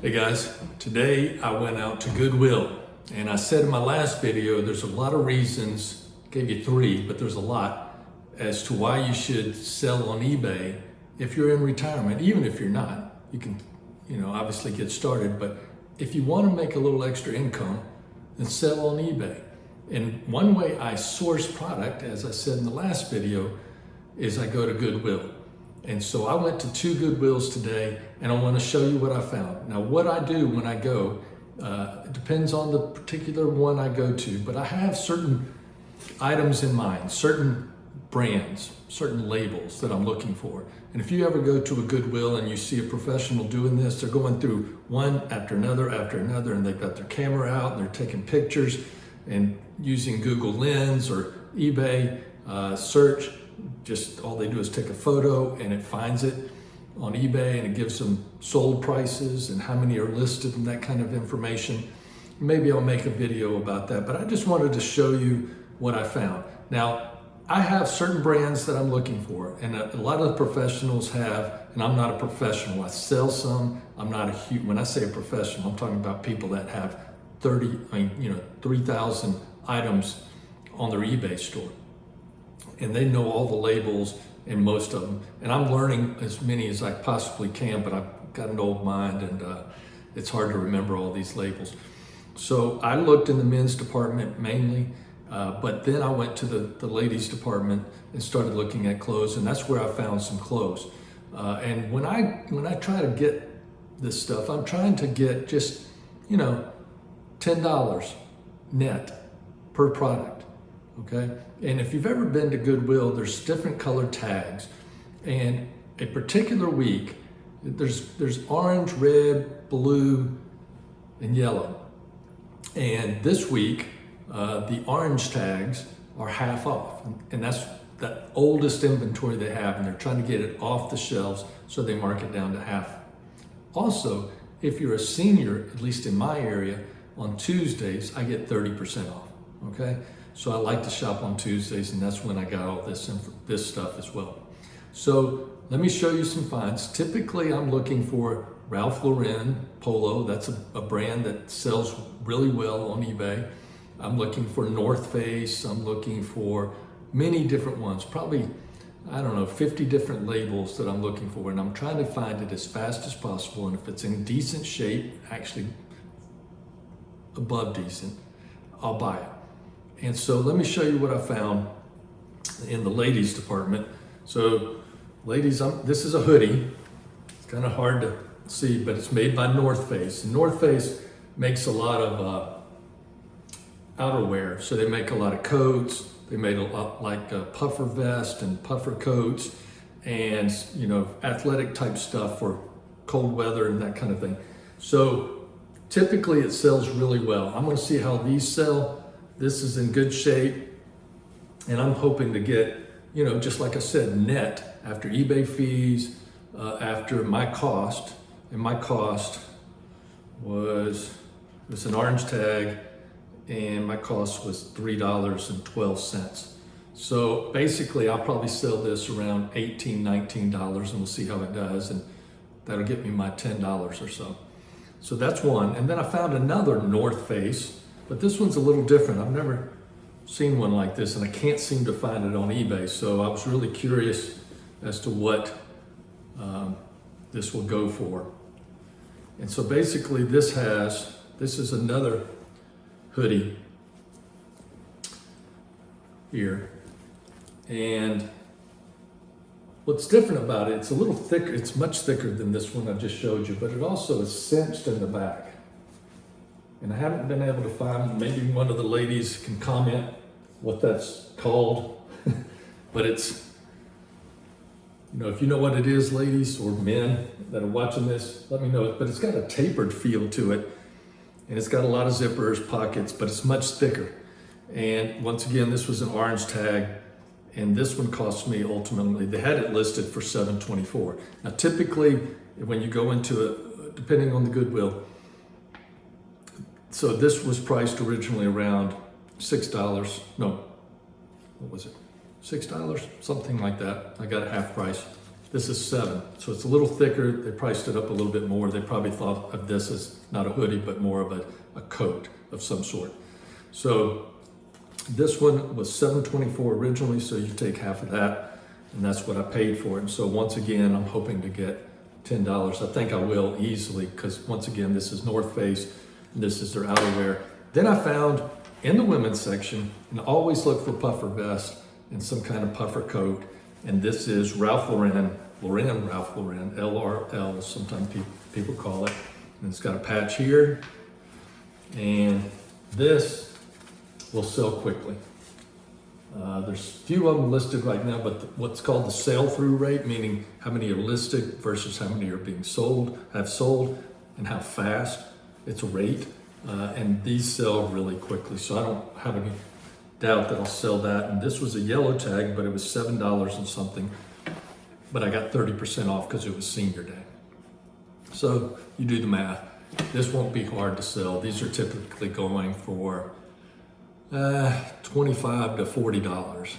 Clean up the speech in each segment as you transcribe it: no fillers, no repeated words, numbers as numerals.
Hey guys, today I went out to Goodwill, and I said in my last video there's a lot of reasons, gave you 3, but there's a lot as to why you should sell on eBay if you're in retirement. Even if you're not, you can obviously get started, but if you want to make a little extra income, then sell on eBay. And one way I source product, as I said in the last video, is I go to Goodwill. And so I went to 2 Goodwills today, and I want to show you what I found. Now, what I do when I go, it depends on the particular one I go to, but I have certain items in mind, certain brands, certain labels that I'm looking for. And if you ever go to a Goodwill and you see a professional doing this, they're going through one after another, and they've got their camera out and they're taking pictures and using Google Lens or eBay search. Just all they do is take a photo and it finds it on eBay, and it gives them sold prices and how many are listed and that kind of information. Maybe I'll make a video about that, but I just wanted to show you what I found. Now, I have certain brands that I'm looking for, and a lot of the professionals have, and I'm not a professional. I sell some. I'm not a huge, when I say a professional, I'm talking about people that have 3,000 items on their eBay store. And they know all the labels and most of them. And I'm learning as many as I possibly can, but I've got an old mind and it's hard to remember all these labels. So I looked in the men's department mainly, but then I went to the ladies department and started looking at clothes, and that's where I found some clothes. And when I try to get this stuff, I'm trying to get just, $10 net per product. Okay, and if you've ever been to Goodwill, there's different color tags, and a particular week there's orange, red, blue, and yellow. And this week the orange tags are half off, and that's the oldest inventory they have, and they're trying to get it off the shelves, so they mark it down to half. Also, if you're a senior, at least in my area, on Tuesdays I get 30% off. Okay. So I like to shop on Tuesdays, and that's when I got all this stuff as well. So let me show you some finds. Typically, I'm looking for Ralph Lauren Polo. That's a brand that sells really well on eBay. I'm looking for North Face. I'm looking for many different ones, probably, 50 different labels that I'm looking for, and I'm trying to find it as fast as possible. And if it's in decent shape, actually above decent, I'll buy it. And so let me show you what I found in the ladies department. So ladies, this is a hoodie. It's kind of hard to see, but it's made by North Face. And North Face makes a lot of outerwear. So they make a lot of coats. They made a lot like puffer vest and puffer coats and, athletic type stuff for cold weather and that kind of thing. So typically it sells really well. I'm going to see how these sell. This is in good shape, and I'm hoping to get, just like I said, net after eBay fees, after my cost, and my cost was an orange tag, and my cost was $3.12. So basically, I'll probably sell this around $18, $19, and we'll see how it does, and that'll get me my $10 or so. So that's one, and then I found another North Face. But this one's a little different. I've never seen one like this, and I can't seem to find it on eBay. So I was really curious as to what this will go for. And so basically this is another hoodie here. And what's different about it, it's a little thicker. It's much thicker than this one I just showed you, but it also is cinched in the back. And I haven't been able to find, maybe one of the ladies can comment what that's called. But it's, if you know what it is, ladies or men that are watching this, let me know. But it's got a tapered feel to it. And it's got a lot of zippers, pockets, but it's much thicker. And once again, this was an orange tag. And this one cost me ultimately, they had it listed for $7.24. Now, typically, when you go into it, depending on the Goodwill, so this was priced originally around $6. No, what was it? $6, something like that. I got a half price. This is 7, so it's a little thicker. They priced it up a little bit more. They probably thought of this as not a hoodie, but more of a coat of some sort. So this one was $7.24 originally, so you take half of that, and that's what I paid for it. And so once again, I'm hoping to get $10. I think I will easily, because once again, this is North Face, and this is their outerwear. Then I found in the women's section, and always look for puffer vest and some kind of puffer coat, and this is Ralph Lauren, Ralph Lauren, LRL, sometimes people call it. And it's got a patch here, and this will sell quickly. There's a few of them listed right now, but what's called the sell-through rate, meaning how many are listed versus how many are being sold, and how fast, it's a rate. And these sell really quickly, so I don't have any doubt that I'll sell that. And this was a yellow tag, but it was $7 and something, but I got 30% off because it was senior day. So you do the math. This won't be hard to sell. These are typically going for $25 to $40,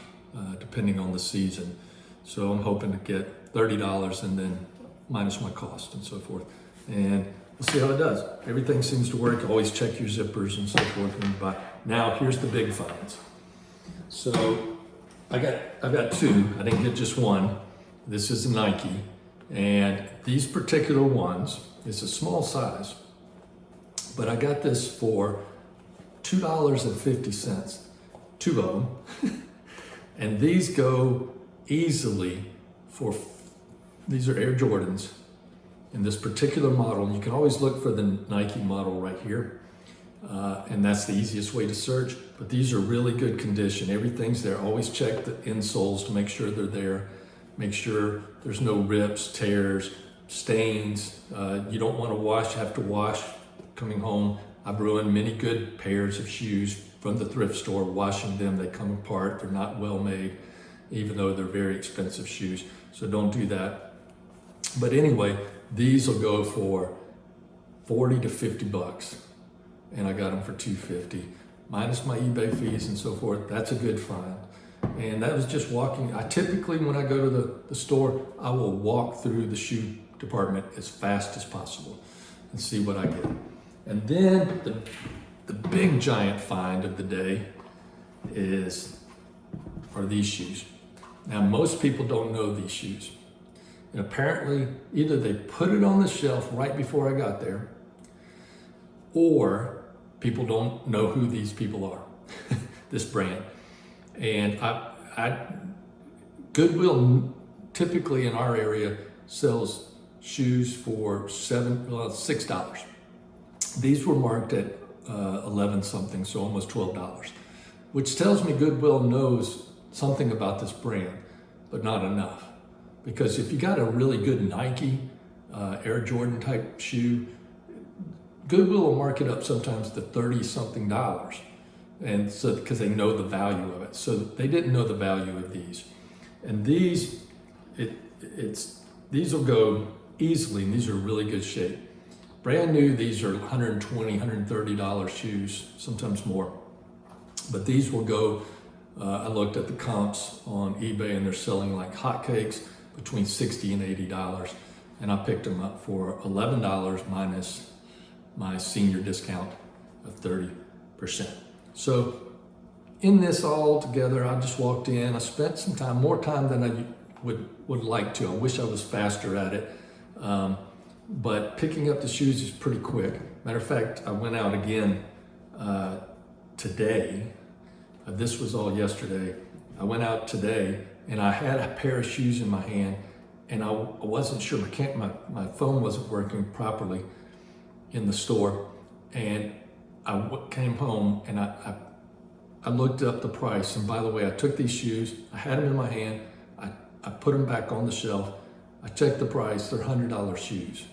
depending on the season. So I'm hoping to get $30 and then minus my cost and so forth. And we'll see how it does. Everything seems to work. Always check your zippers and so forth when you buy. Now, here's the big finds. So I've got 2. I didn't get just one. This is a Nike. And these particular ones, it's a small size, but I got this for $2.50, 2 of them. And these go easily for, these are Air Jordans in this particular model. You can always look for the Nike model right here. And that's the easiest way to search, but these are really good condition. Everything's there. Always check the insoles to make sure they're there. Make sure there's no rips, tears, stains. You don't want to wash, have to wash coming home. I've ruined many good pairs of shoes from the thrift store. Washing them, they come apart. They're not well made, even though they're very expensive shoes. So don't do that. But anyway, these will go for 40 to 50 bucks. And I got them for $2.50, minus my eBay fees and so forth. That's a good find. And that was just walking. I typically, when I go to the store, I will walk through the shoe department as fast as possible and see what I get. And then the big giant find of the day are these shoes. Now, most people don't know these shoes. And apparently, either they put it on the shelf right before I got there, or people don't know who these people are, this brand. And Goodwill typically in our area sells shoes for $6. These were marked at 11 something, so almost $12, which tells me Goodwill knows something about this brand, but not enough. Because if you got a really good Nike Air Jordan type shoe, Goodwill will mark it up sometimes to 30 something dollars. And so, because they know the value of it. So they didn't know the value of these. And these will go easily, and these are really good shape. Brand new, these are $120, $130 shoes, sometimes more. But these will go, I looked at the comps on eBay, and they're selling like hotcakes between $60 and $80. And I picked them up for $11 minus my senior discount of 30%. So in this all together, I just walked in. I spent some time, more time than I would like to. I wish I was faster at it. But picking up the shoes is pretty quick. Matter of fact, I went out again today. This was all yesterday. I went out today and I had a pair of shoes in my hand, and I wasn't sure, my phone wasn't working properly in the store. And I came home and I looked up the price. And by the way, I took these shoes, I had them in my hand, I put them back on the shelf. I checked the price, they're $100 shoes,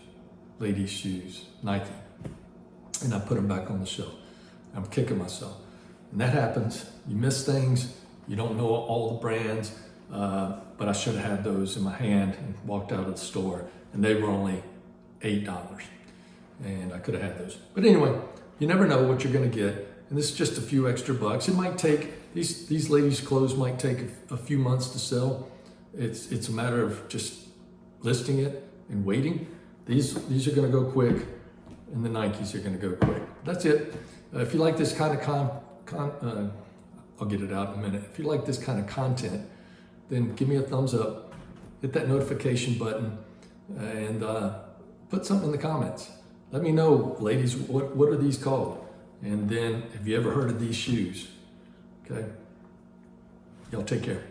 ladies' shoes, Nike. And I put them back on the shelf. I'm kicking myself. And that happens. You miss things, you don't know all the brands, but I should have had those in my hand and walked out of the store, and they were only $8. And I could have had those. But anyway, you never know what you're gonna get. And this is just a few extra bucks. It might take, these ladies' clothes might take a few months to sell. It's a matter of just listing it and waiting. These are going to go quick, and the Nikes are going to go quick. That's it. If you like this kind of I'll get it out in a minute. If you like this kind of content, then give me a thumbs up, hit that notification button, and put something in the comments. Let me know, ladies, what are these called? And then, have you ever heard of these shoes? Okay. Y'all take care.